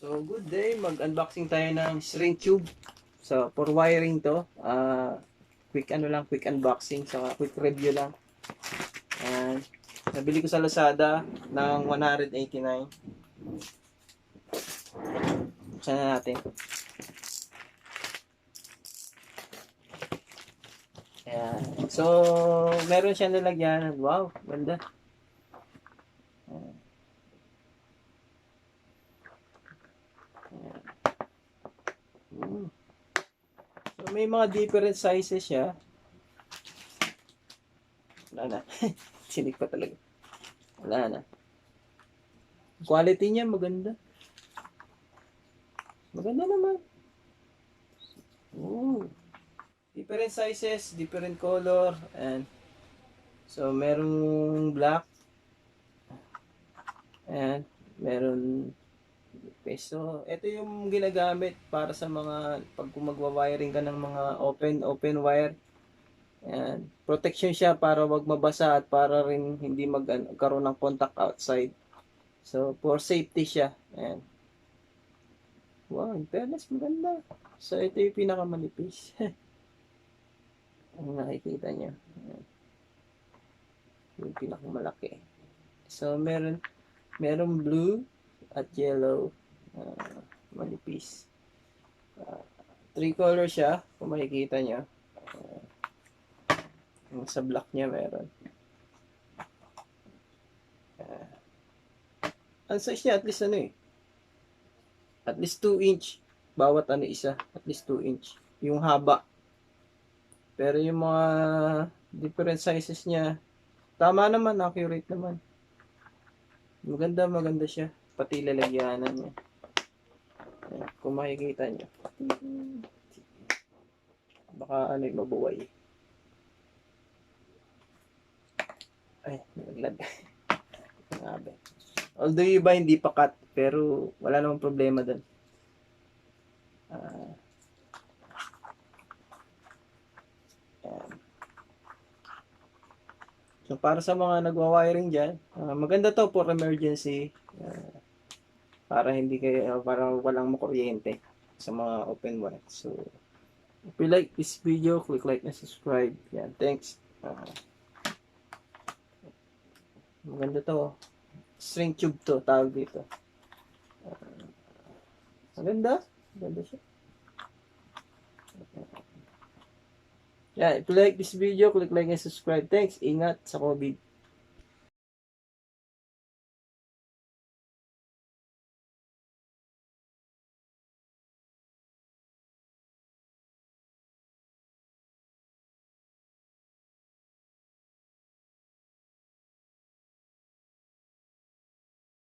So, good day. Mag-unboxing tayo ng shrink tube. So, for wiring to. Quick unboxing. So, quick review lang. And, nabili ko sa Lazada ng 189. Buksan na natin. Ayan. So, meron siyang lalagyan. Wow, ganda. Ayan. So, may mga different sizes siya. Wala na. Sinig pa talaga. Wala na. Quality niya maganda. Maganda naman. Ooh. Different sizes, different color, and so merong black and meron okay. So ito yung ginagamit para sa mga pag magwa-wiring ka ng mga open wire. And protection siya para wag mabasa at para rin hindi magkaroon ng contact outside. So for safety siya. And wow, in fairness maganda. So ito yung pinakamanipis. Ang nakikita niyo. Yung pinakamalaki. So meron blue at yellow. Manipis. 3 color siya, kung makikita niyo. Sa black niya meron. Ang size niya at least at least 2 inch bawat isa, at least 2 inch yung haba. Pero yung mga different sizes niya, tama naman, accurate naman. Maganda siya. Pati lalagyanan niya. Ayan, kung makikita niyo. Baka mabuway. Ay, naglag. Grabe. Although yung iba hindi pa cut, pero wala namang problema doon. So, para sa mga nagwa-wiring dyan, maganda to for emergency. Para hindi kayo, para walang makuryente sa mga open wire. So, if you like this video, click like and subscribe. Yan, thanks. Maganda to. String tube to, tawag dito. Maganda. Maganda siya. Yeah, if you like this video, click like and subscribe. Thanks. Ingat sa COVID.